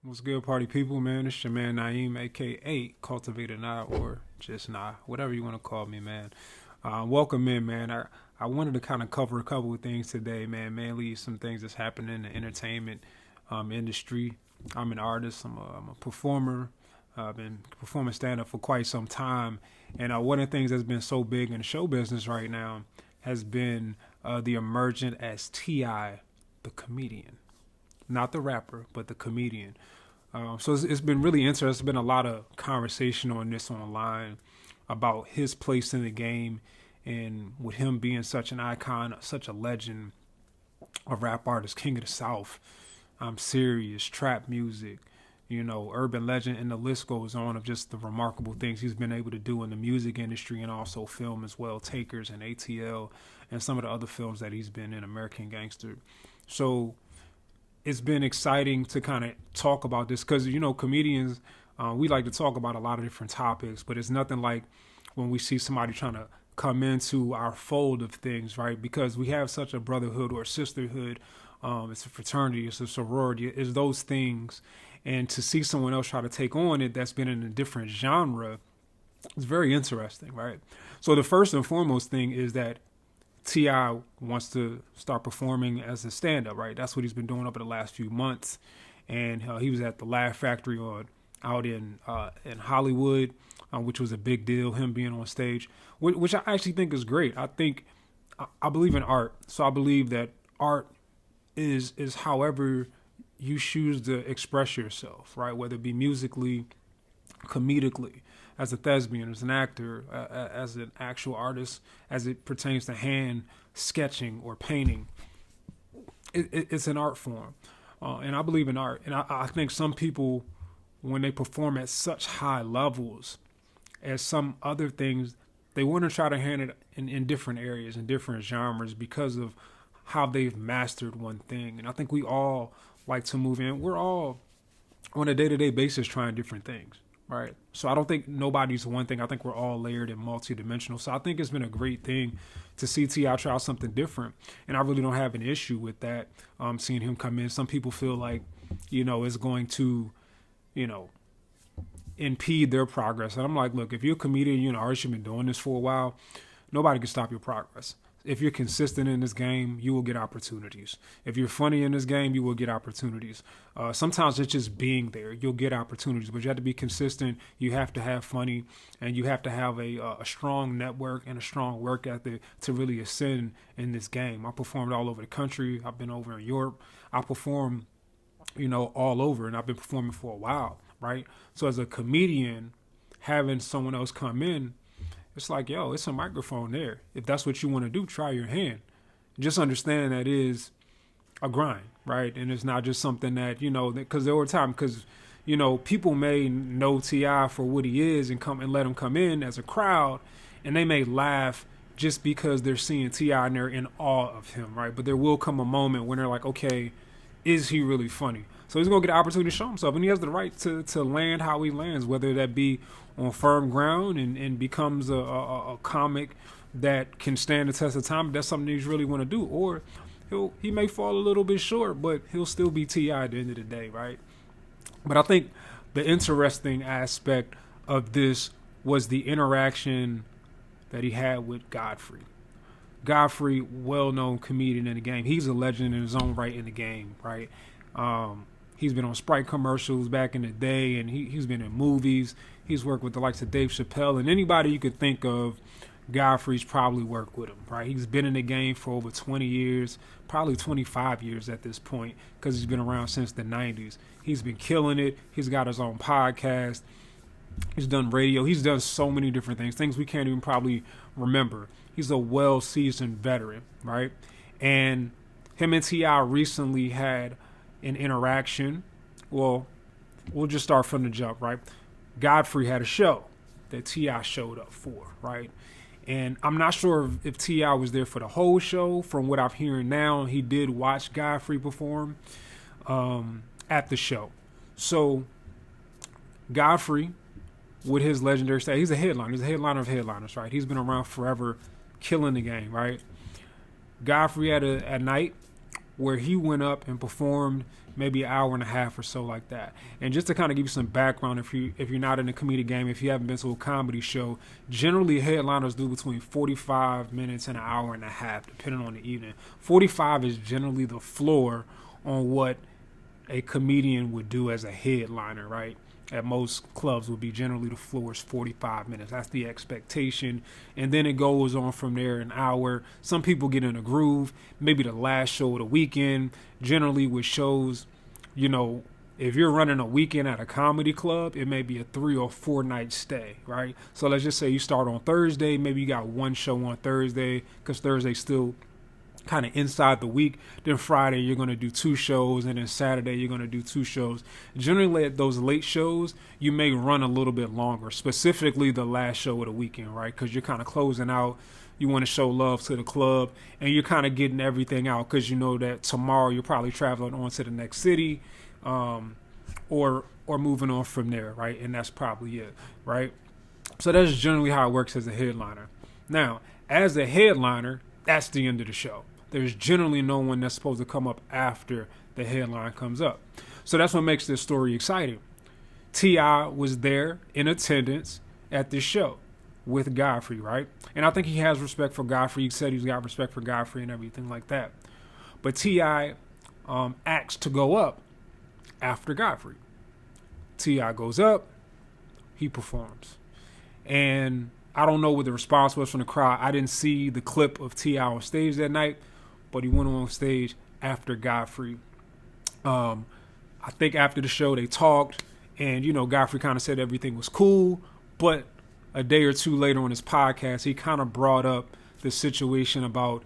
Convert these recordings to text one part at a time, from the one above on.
What's good, party people, man? It's your man Niem, aka Cultivated Ni, or just Ni, whatever you want to call me, man. Welcome in, man. I wanted to kind of cover a couple of things today, man. Mainly some things that's happening in the entertainment industry. I'm an artist. I'm a performer. I've been performing stand up for quite some time, and one of the things that's been so big in the show business right now has been the emergent as Ti, the comedian, not the rapper, but the comedian. So it's been really interesting. There's been a lot of conversation on this online about his place in the game, and with him being such an icon, such a legend, a rap artist, king of the South. I'm serious, trap music, urban legend, and the list goes on of just the remarkable things he's been able to do in the music industry and also film as well, Takers and ATL, and some of the other films that he's been in, American Gangster. So it's been exciting to kind of talk about this because, comedians, we like to talk about a lot of different topics, but it's nothing like when we see somebody trying to come into our fold of things, right? Because we have such a brotherhood or sisterhood. It's a fraternity, it's a sorority, it's those things. And to see someone else try to take on it that's been in a different genre is very interesting, right? So the first and foremost thing is that T.I. wants to start performing as a stand-up, right? That's what he's been doing over the last few months. And he was at the Laugh Factory out in Hollywood, which was a big deal, him being on stage, which I actually think is great. I believe in art. So I believe that art is however you choose to express yourself, right? Whether it be musically, comedically, as a thespian, as an actor, as an actual artist, as it pertains to hand sketching or painting. It's an art form. And I believe in art. And I think some people, when they perform at such high levels as some other things, they want to try to hand it in different areas, in different genres because of how they've mastered one thing. And I think we all like to move in. We're all on a day-to-day basis trying different things. Right. So I don't think nobody's one thing. I think we're all layered and multidimensional. So I think it's been a great thing to see T.I. try something different. And I really don't have an issue with that, seeing him come in. Some people feel like, it's going to, impede their progress. And I'm like, look, if you're a comedian, you're an artist, you've been doing this for a while, nobody can stop your progress. If you're consistent in this game, you will get opportunities. If you're funny in this game, you will get opportunities. Sometimes it's just being there. You'll get opportunities, but you have to be consistent. You have to have funny, and you have to have a strong network and a strong work ethic to really ascend in this game. I performed all over the country. I've been over in Europe. I perform, all over, and I've been performing for a while, right? So as a comedian, having someone else come in, it's like, yo, it's a microphone there. If that's what you want to do, try your hand. Just understand that is a grind, right? And it's not just something that, because there were times, people may know T.I. for what he is and come and let him come in as a crowd, and they may laugh just because they're seeing T.I. and they're in awe of him, right? But there will come a moment when they're like, okay, is he really funny? So he's going to get an opportunity to show himself, and he has the right to land how he lands, whether that be on firm ground and becomes a comic that can stand the test of time. If that's something he's really want to do, or he may fall a little bit short, but he'll still be T.I. at the end of the day, right? But I think the interesting aspect of this was the interaction that he had with Godfrey. Godfrey, well-known comedian in the game. He's a legend in his own right in the game, right? He's been on Sprite commercials back in the day, and he's been in movies. He's worked with the likes of Dave Chappelle, and anybody you could think of, Godfrey's probably worked with him, right? He's been in the game for over 20 years, probably 25 years at this point, because he's been around since the 90s. He's been killing it. He's got his own podcast. He's done radio. He's done so many different things we can't even probably remember. He's a well-seasoned veteran, right? And him and T.I. recently had an interaction. Well, we'll just start from the jump, right? Godfrey had a show that T.I. showed up for, right? And I'm not sure if T.I. was there for the whole show. From what I'm hearing now, he did watch Godfrey perform at the show. So Godfrey, with his legendary status, he's a headliner. He's a headliner of headliners, right? He's been around forever, killing the game, right? Godfrey had a night where he went up and performed maybe an hour and a half or so like that. And just to kind of give you some background, if you're not in the comedic game, if you haven't been to a comedy show, generally headliners do between 45 minutes and an hour and a half, depending on the evening. 45 is generally the floor on what a comedian would do as a headliner, right? At most clubs would be generally the floor is 45 minutes. That's the expectation. And then it goes on from there an hour. Some people get in a groove. Maybe the last show of the weekend. Generally with shows, if you're running a weekend at a comedy club, it may be a 3 or 4 night stay, right? So let's just say you start on Thursday. Maybe you got one show on Thursday because Thursday's still kind of inside the week. Then Friday you're going to do 2 shows, and then Saturday you're going to do 2 shows. Generally at those late shows you may run a little bit longer, specifically the last show of the weekend, right? Because you're kind of closing out. You want to show love to the club, and you're kind of getting everything out because you know that tomorrow you're probably traveling on to the next city, or moving on from there, right? And that's probably it, right? So that's generally how it works as a headliner. Now, as a headliner, that's the end of the show. There's generally no one that's supposed to come up after the headline comes up. So that's what makes this story exciting. T.I. was there in attendance at this show with Godfrey, right? And I think he has respect for Godfrey. He said he's got respect for Godfrey and everything like that. But T.I. asked to go up after Godfrey. T.I. goes up, he performs. And I don't know what the response was from the crowd. I didn't see the clip of T.I. on stage that night, but he went on stage after Godfrey. I think after the show they talked, and Godfrey kind of said everything was cool, but a day or two later on his podcast, he kind of brought up the situation about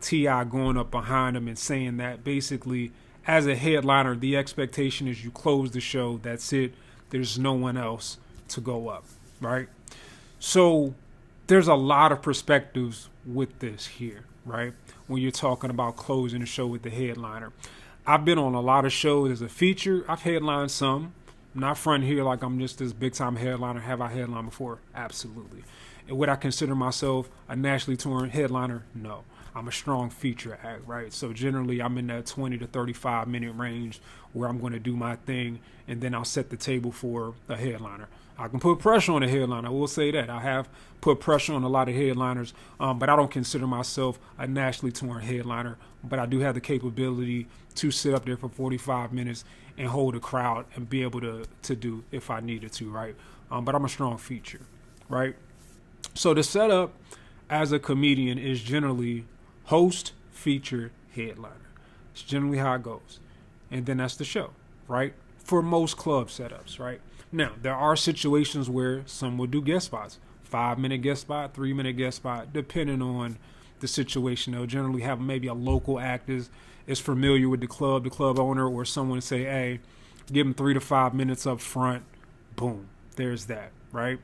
T.I. going up behind him and saying that basically as a headliner, the expectation is you close the show, that's it, there's no one else to go up, right? So there's a lot of perspectives with this here, right? When you're talking about closing the show with the headliner. I've been on a lot of shows as a feature. I've headlined some. I'm not front here like I'm just this big time headliner. Have I headlined before? Absolutely. And would I consider myself a nationally touring headliner? No. I'm a strong feature act, right? So generally I'm in that 20 to 35 minute range where I'm going to do my thing, and then I'll set the table for a headliner. I can put pressure on a headliner. I will say that. I have put pressure on a lot of headliners, but I don't consider myself a nationally touring headliner. But I do have the capability to sit up there for 45 minutes and hold a crowd and be able to do if I needed to, right? But I'm a strong feature, right? So the setup as a comedian is generally host, feature, headliner. It's generally how it goes. And then that's the show, right? For most club setups, right? Now, there are situations where some will do guest spots. 5-minute guest spot, 3-minute guest spot, depending on the situation. They'll generally have maybe a local act is familiar with the club owner, or someone say, hey, give them 3 to 5 minutes up front. Boom. There's that, right?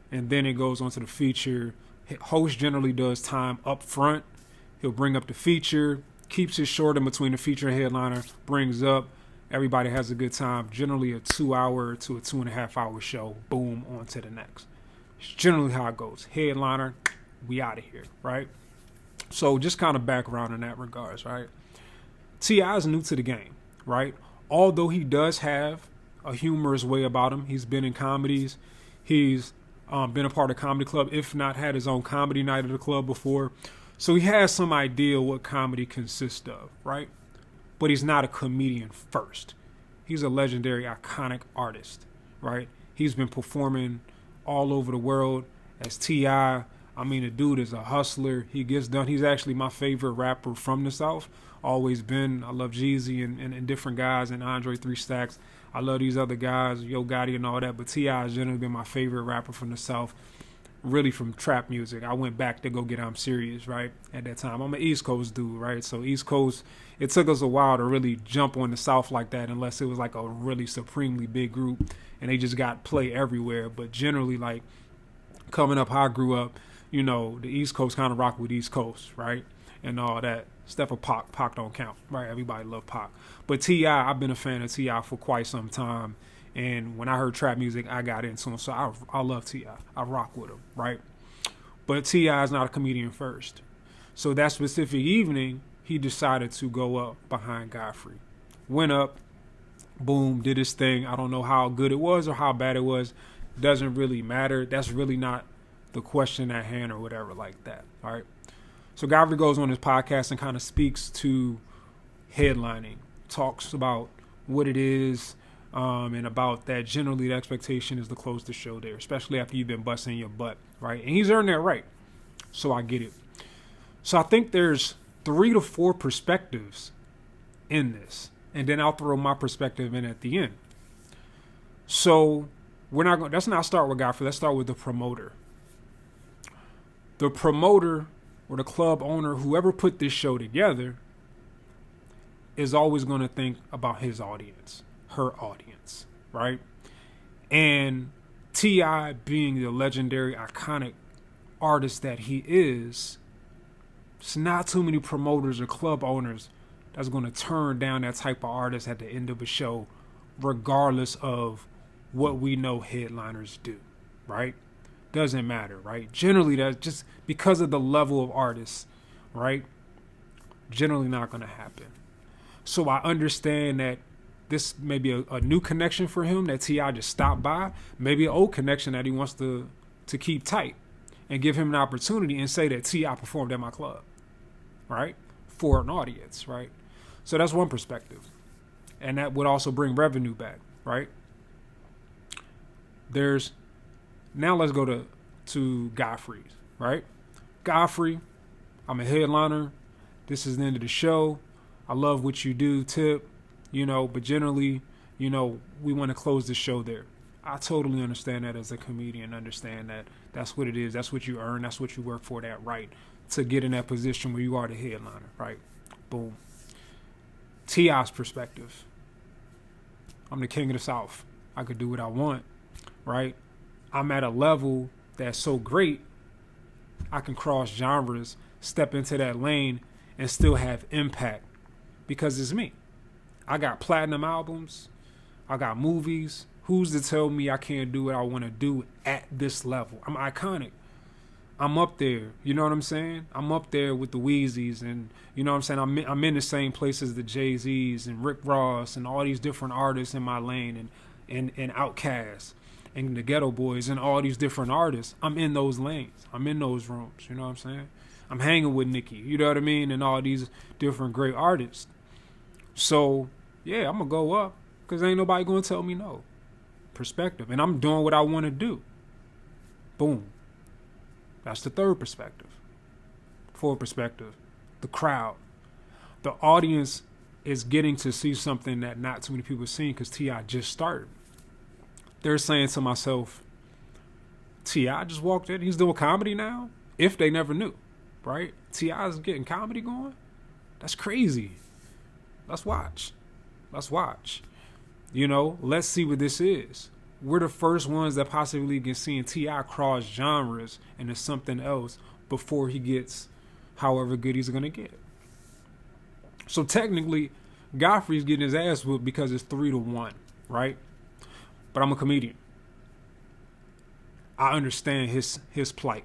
And then it goes on to the feature. Host generally does time up front. He'll bring up the feature, keeps it short in between the feature and headliner, brings up. Everybody has a good time. Generally a 2-hour to a 2.5-hour show. Boom, on to the next. It's generally how it goes. Headliner, we out of here, right? So just kind of background in that regards, right? T.I. is new to the game, right? Although he does have a humorous way about him. He's been in comedies. He's been a part of comedy club, if not had his own comedy night at the club before. So he has some idea what comedy consists of, right? But he's not a comedian first. He's a legendary, iconic artist, right? He's been performing all over the world as T.I. I mean, the dude is a hustler. He gets done. He's actually my favorite rapper from the South. Always been. I love Jeezy and different guys, and Andre 3 Stacks. I love these other guys, Yo Gotti and all that. But T.I. has generally been my favorite rapper from the South, really from trap music. I went back to go get I'm Serious, right, at that time. I'm an East Coast dude, right? So East Coast, it took us a while to really jump on the South like that, unless it was like a really supremely big group and they just got play everywhere. But generally, like, coming up how I grew up, you know, the East Coast kind of rock with East Coast, right, and all that. Except for Pac don't count, right? Everybody love Pac. But T.I., I've been a fan of T.I. for quite some time. And when I heard trap music, I got into him. So I love T.I. I rock with him, right? But T.I. is not a comedian first. So that specific evening, he decided to go up behind Godfrey. Went up, boom, did his thing. I don't know how good it was or how bad it was. Doesn't really matter. That's really not the question at hand or whatever like that. All right. So Godfrey goes on his podcast and kind of speaks to headlining, talks about what it is, and about that generally the expectation is to close the show there, especially after you've been busting your butt, right? And he's earned that right. So I get it. So I think there's 3 to 4 perspectives in this. And then I'll throw my perspective in at the end. So let's not start with Godfrey. Let's start with the promoter. The promoter or the club owner, whoever put this show together, is always going to think about his audience, her audience, right? And T.I. being the legendary, iconic artist that he is, it's not too many promoters or club owners that's going to turn down that type of artist at the end of a show, regardless of what we know headliners do, right? Doesn't matter, right? Generally, that's just because of the level of artists, right? Generally not going to happen. So I understand that this may be a new connection for him that T.I. just stopped by. Maybe an old connection that he wants to keep tight and give him an opportunity and say that T.I. performed at my club, right? For an audience, right? So that's one perspective. And that would also bring revenue back, right? Now let's go to Godfrey, right? Godfrey, I'm a headliner. This is the end of the show. I love what you do, Tip, but generally, we want to close the show there. I totally understand that as a comedian, understand that that's what it is. That's what you earn. That's what you work for, that right to get in that position where you are the headliner, right? Boom. T.I.'s perspective. I'm the king of the South. I could do what I want, right? I'm at a level that's so great, I can cross genres, step into that lane, and still have impact because it's me. I got platinum albums. I got movies. Who's to tell me I can't do what I want to do at this level? I'm iconic. I'm up there. You know what I'm saying? I'm up there with the Wheezys and, you know what I'm saying? I'm in the same place as the Jay-Z's and Rick Ross and all these different artists in my lane and Outkast and the Ghetto Boys and all these different artists. I'm in those lanes. I'm in those rooms. You know what I'm saying? I'm hanging with Nicki, you know what I mean? And all these different great artists. So, yeah, I'm going to go up because ain't nobody going to tell me no. Perspective. And I'm doing what I want to do. Boom. That's the third perspective. Fourth perspective. The crowd. The audience is getting to see something that not too many people have seen because T.I. just started. They're saying to myself, T.I. just walked in. He's doing comedy now? If they never knew, right? T.I. is getting comedy going? That's crazy. Let's watch. Let's see what this is. We're the first ones that possibly can see T.I. cross genres into something else before he gets however good he's going to get. So technically, Godfrey's getting his ass whooped because it's 3-1, right? But I'm a comedian. I understand his plight.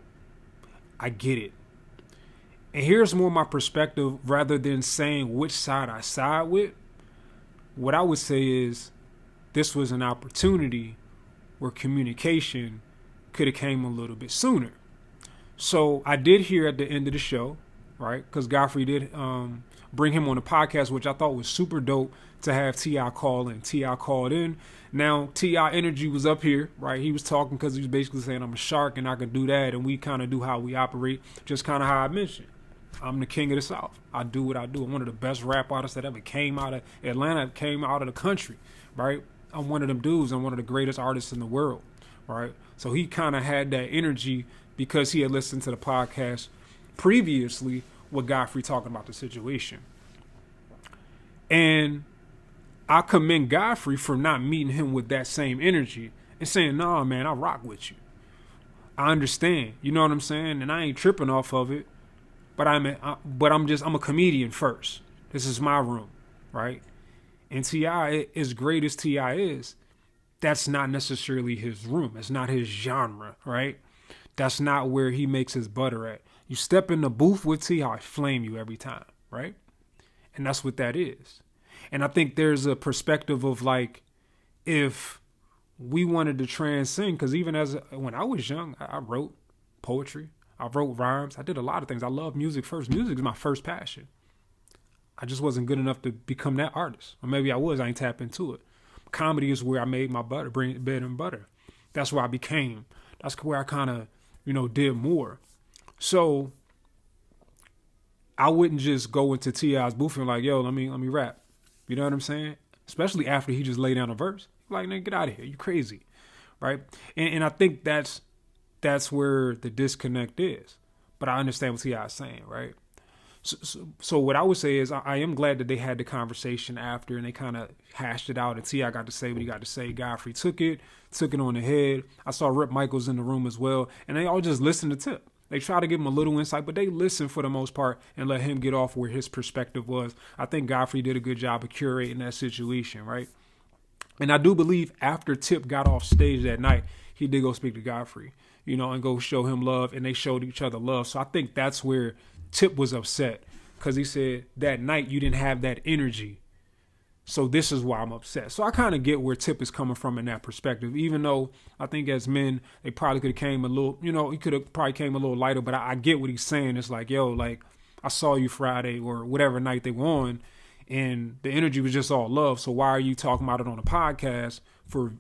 I get it. And here's more my perspective rather than saying which side I side with. What I would say is this was an opportunity where communication could have came a little bit sooner. So I did hear at the end of the show, right? Because Godfrey did bring him on the podcast, which I thought was super dope to have T.I. call in. T.I. called in. Now, T.I. energy was up here, right? He was talking because he was basically saying, I'm a shark and I can do that. And we kind of do how we operate, just kind of how I mentioned. I'm the king of the South. I do what I do. I'm one of the best rap artists that ever came out of Atlanta, came out of the country, right? I'm one of them dudes. I'm one of the greatest artists in the world, right? So he kind of had that energy because he had listened to the podcast previously with Godfrey talking about the situation. And I commend Godfrey for not meeting him with that same energy and saying, nah, man, I rock with you. I understand. You know what I'm saying? And I ain't tripping off of it. But I'm a comedian first. This is my room, right? And T.I., as great as T.I. is, that's not necessarily his room. It's not his genre, right? That's not where he makes his butter at. You step in the booth with T.I., flame you every time, right? And that's what that is. And I think there's a perspective of like, if we wanted to transcend, because even when I was young, I wrote poetry, I wrote rhymes, I did a lot of things. I love music first. Music is my first passion. I just wasn't good enough to become that artist. Or maybe I was, I ain't tap into it. Comedy is where I made my butter, bread and butter. That's where I became. That's where I kind of, did more. So I wouldn't just go into T.I.'s booth and like, yo, let me rap. You know what I'm saying? Especially after he just laid down a verse. Like, nigga, get out of here. You crazy. Right? And I think that's where the disconnect is. But I understand what T.I. is saying, right? So what I would say is I am glad that they had the conversation after and they kind of hashed it out, and T.I. got to say what he got to say. Godfrey took it on the head. I saw Rip Michaels in the room as well, and they all just listened to Tip. They try to give him a little insight, but they listened for the most part and let him get off where his perspective was. I think Godfrey did a good job of curating that situation, right? And I do believe after Tip got off stage that night, he did go speak to Godfrey, and go show him love, and they showed each other love. So I think that's where Tip was upset, because he said that night you didn't have that energy. So this is why I'm upset. So I kind of get where Tip is coming from in that perspective, even though I think as men, they probably could have came a little, he could have probably came a little lighter, but I get what he's saying. It's like, yo, like I saw you Friday or whatever night they were on, and the energy was just all love. So why are you talking about it on a podcast for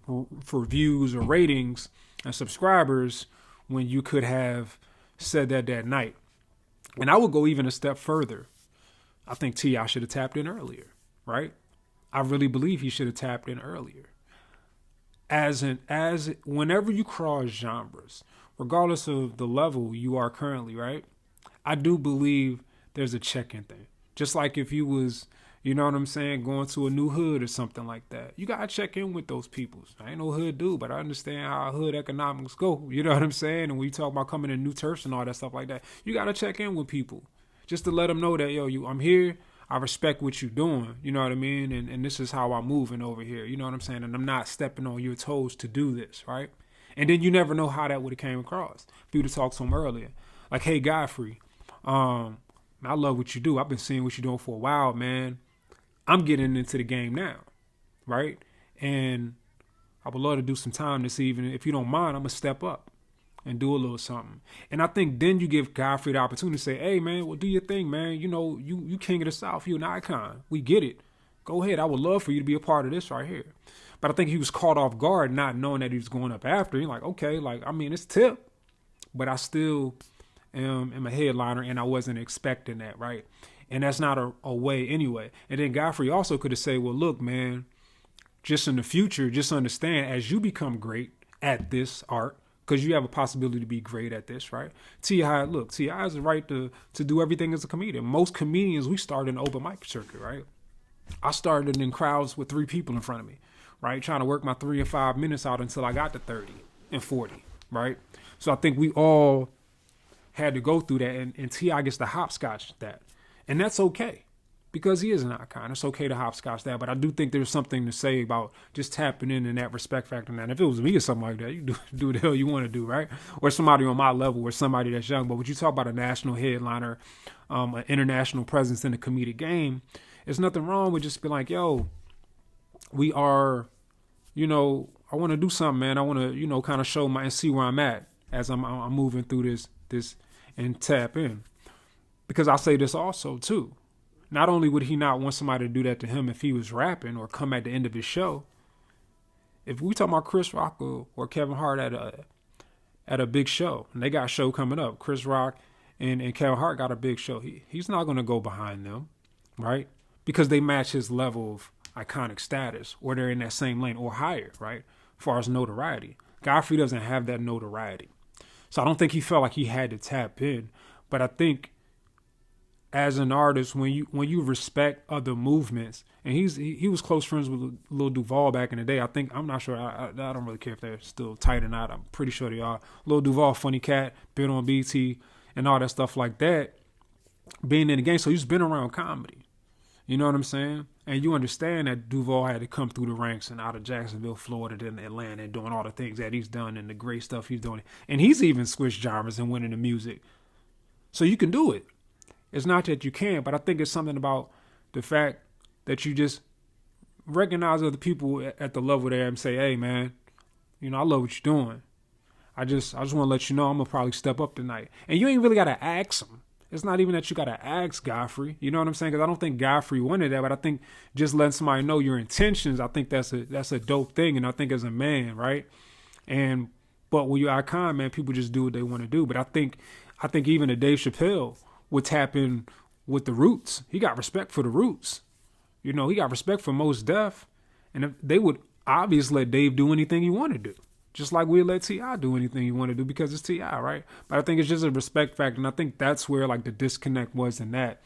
views or ratings and subscribers when you could have said that night? And I would go even a step further. I think T.I. should have tapped in earlier, right? I really believe he should have tapped in earlier. Whenever you cross genres, regardless of the level you are currently, right? I do believe there's a check-in thing. Just like if you was, going to a new hood or something like that. You got to check in with those people. I ain't no hood dude, but I understand how hood economics go. You know what I'm saying? And when you talk about coming in new turfs and all that stuff like that, you got to check in with people just to let them know that, yo, I'm here. I respect what you're doing. You know what I mean? And this is how I'm moving over here. You know what I'm saying? And I'm not stepping on your toes to do this, right? And then you never know how that would have came across. People talked to him earlier. Like, hey, Godfrey, I love what you do. I've been seeing what you're doing for a while, man. I'm getting into the game now, right? And I would love to do some time this evening. If you don't mind, I'm going to step up and do a little something. And I think then you give Godfrey the opportunity to say, hey, man, well, do your thing, man. You king of the South. You an icon. We get it. Go ahead. I would love for you to be a part of this right here. But I think he was caught off guard, not knowing that he was going up after. He's like, okay, it's Tip. But I still am a headliner, and I wasn't expecting that, right? And that's not a way anyway. And then Godfrey also could have said, well, look, man, just in the future, just understand as you become great at this art, because you have a possibility to be great at this, right? T.I. has the right to do everything as a comedian. Most comedians, we start in the open mic circuit, right? I started in crowds with 3 people in front of me, right? Trying to work my 3 and 5 minutes out until I got to 30 and 40, right? So I think we all had to go through that, and T.I. gets the hopscotch that. And that's okay, because he is an icon. It's okay to hopscotch that, but I do think there's something to say about just tapping in that respect factor. Now, if it was me or something like that, you do the hell you want to do, right? Or somebody on my level, or somebody that's young. But when you talk about a national headliner, an international presence in the comedic game, there's nothing wrong with just being like, yo, we are, I want to do something, man. I want to, kind of show and see where I'm at as I'm moving through this and tap in. Because I say this also, too. Not only would he not want somebody to do that to him if he was rapping or come at the end of his show, if we talk about Chris Rock or Kevin Hart at a big show, and they got a show coming up, Chris Rock and Kevin Hart got a big show, he's not going to go behind them, right? Because they match his level of iconic status, or they're in that same lane or higher, right? As far as notoriety. Godfrey doesn't have that notoriety. So I don't think he felt like he had to tap in. But I think as an artist, when you respect other movements, and he was close friends with Lil Duval back in the day. I'm not sure. I don't really care if they're still tight or not. I'm pretty sure they are. Lil Duval, funny cat, been on BT and all that stuff like that. Being in the game, so he's been around comedy. You know what I'm saying? And you understand that Duval had to come through the ranks and out of Jacksonville, Florida, then Atlanta, and doing all the things that he's done and the great stuff he's doing. And he's even switched genres and went into music. So you can do it. It's not that you can't, but I think it's something about The fact that you just recognize other people at the level there and say, hey, man, I love what you're doing. I just want to let you know I'm going to probably step up tonight. And you ain't really got to ask them. It's not even that you got to ask Godfrey. You know what I'm saying? Because I don't think Godfrey wanted that, but I think just letting somebody know your intentions, I think that's a dope thing. And I think as a man, right? But when you're icon, man, people just do what they want to do. But I think even a Dave Chappelle would tap in with the roots. He got respect for the roots. He got respect for Mos Def. And if they would obviously let Dave do anything he wanted to do. Just like we let T.I. do anything he wanted to do because it's T.I., right? But I think it's just a respect factor. And I think that's where like the disconnect was in that.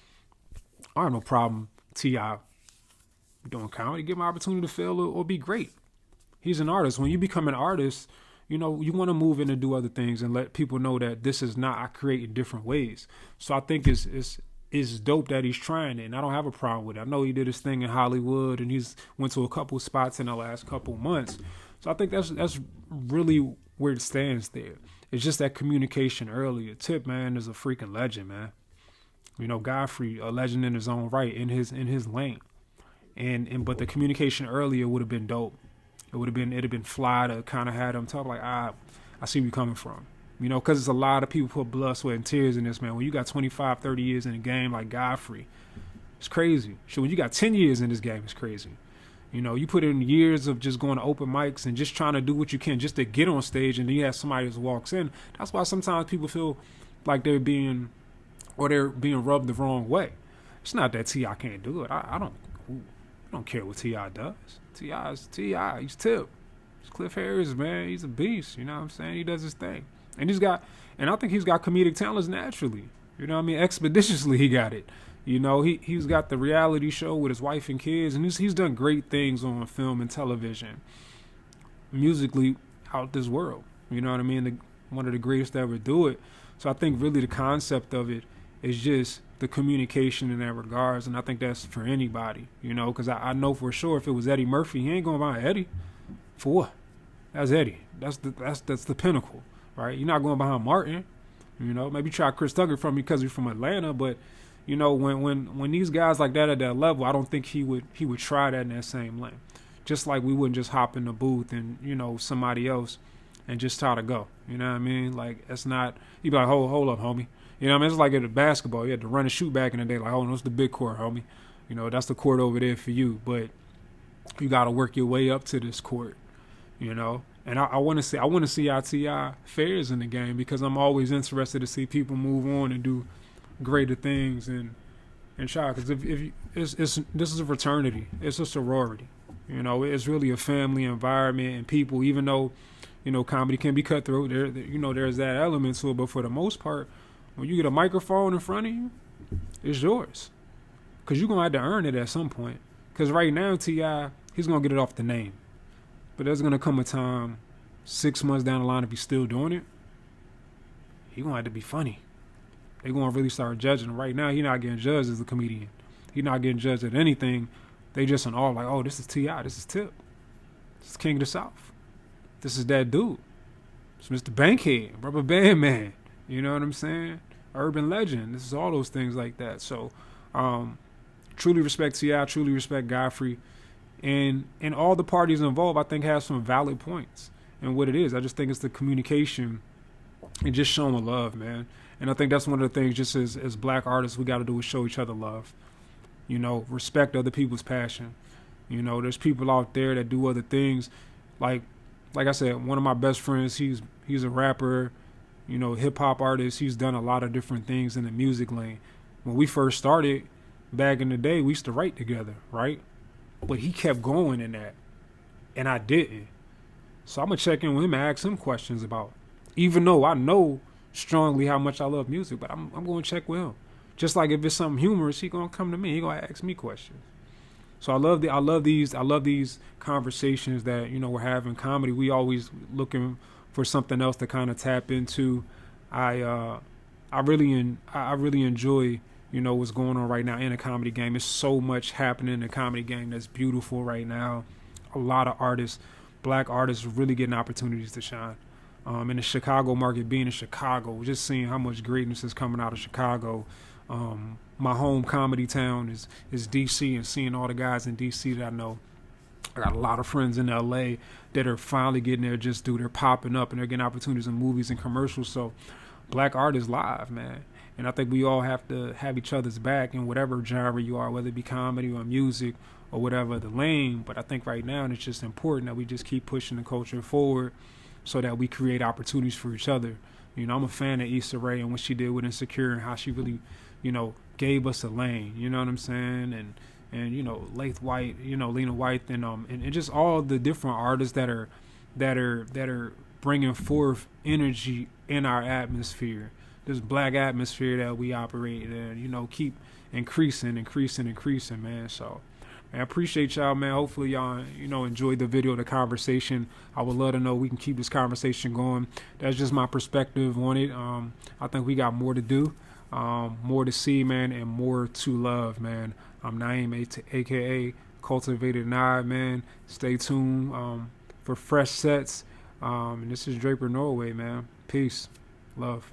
I have no problem T.I. doing comedy. Give him an opportunity to fail or be great. He's an artist. When you become an artist, you want to move in and do other things and let people know that this is not, I create in different ways. So I think it's dope that he's trying it, and I don't have a problem with it. I know he did his thing in Hollywood, and he's went to a couple spots in the last couple months. So I think that's really where it stands there. It's just that communication earlier. Tip, man, is a freaking legend, man. Godfrey, a legend in his own right, in his lane. But the communication earlier would have been dope. It'd have been fly to kind of have them talk like, I see where you're coming from. Because it's a lot of people put blood, sweat, and tears in this, man. When you got 25, 30 years in a game like Godfrey, it's crazy. When you got 10 years in this game, it's crazy. You put in years of just going to open mics and just trying to do what you can just to get on stage, and then you have somebody that walks in. That's why sometimes people feel like they're being rubbed the wrong way. It's not that T.I. can't do it. I don't care what T.I. does. T.I. is T.I. He's Tip. He's Cliff Harris, man. He's a beast. You know what I'm saying? He does his thing. And I think he's got comedic talents naturally. Expeditiously he got it. He's got the reality show with his wife and kids, and he's done great things on film and television. Musically, out this world. One of the greatest to ever do it. So I think really the concept of it is just the communication in that regards, and I think that's for anybody, because I know for sure if it was Eddie Murphy, he ain't going behind Eddie. For what? That's Eddie. That's the pinnacle, right? You're not going behind Martin. Maybe try Chris Tucker from me because he's from Atlanta, but when these guys like that at that level, I don't think he would try that in that same lane. Just like we wouldn't just hop in the booth and somebody else and just try to go. You know what I mean? Like it's not. You be like, hold up, homie. It's like at the basketball. You had to run and shoot back in the day. Like, oh, no, it's the big court, homie. That's the court over there for you. But you got to work your way up to this court. And I want to see how T.I. fares in the game because I'm always interested to see people move on and do greater things and try. Because this is a fraternity. It's a sorority. It's really a family environment and people. Even though comedy can be cutthroat, there's that element to it. But for the most part, when you get a microphone in front of you, it's yours. Because you're going to have to earn it at some point. Because right now, T.I., he's going to get it off the name. But there's going to come a time, 6 months down the line, if he's still doing it, he's going to have to be funny. They're going to really start judging. Right now, he's not getting judged as a comedian. He's not getting judged at anything. They just in all like, oh, this is T.I., this is Tip. This is King of the South. This is that dude. It's Mr. Bankhead, Rubber Band Man. You know what I'm saying? Urban legend. This is all those things like that. So, truly respect T.I., truly respect Godfrey. And all the parties involved, I think, have some valid points in what it is. I just think it's the communication and just showing love, man. And I think that's one of the things, just as black artists, we got to do is show each other love. Respect other people's passion. There's people out there that do other things. Like I said, one of my best friends, he's a rapper, hip hop artist. He's done a lot of different things in the music lane. When we first started back in the day, we used to write together, right? But he kept going in that, and I didn't. So I'm going to check in with him and ask him questions about, even though I know strongly how much I love music, but I'm going to check with him. Just like if it's something humorous, he going to come to me. He going to ask me questions. So I love these conversations that, we're having comedy. We always looking for something else to kind of tap into. I really enjoy what's going on right now in the comedy game. There's so much happening in the comedy game that's beautiful right now. A lot of artists, black artists, really getting opportunities to shine. In the Chicago market, being in Chicago, just seeing how much greatness is coming out of Chicago. My home comedy town is DC, and seeing all the guys in DC that I know. I got a lot of friends in LA that are finally getting there just due. They're popping up and they're getting opportunities in movies and commercials. So black art is live, man. And I think we all have to have each other's back in whatever genre you are, whether it be comedy or music or whatever the lane. But I think right now it's just important that we just keep pushing the culture forward so that we create opportunities for each other. You know, I'm a fan of Issa Rae and what she did with Insecure and how she really, gave us a lane. You know what I'm saying? And Laith White, Lena White, and just all the different artists that are bringing forth energy in our atmosphere, this black atmosphere that we operate in, keep increasing, man. So I appreciate y'all, man. Hopefully y'all, enjoyed the video, the conversation. I would love to know we can keep this conversation going. That's just my perspective on it. I think we got more to do, more to see, man, and more to love, man. I'm Niem, a.k.a. Cultivated Ni, man. Stay tuned for fresh sets. And this is Draper Norway, man. Peace. Love.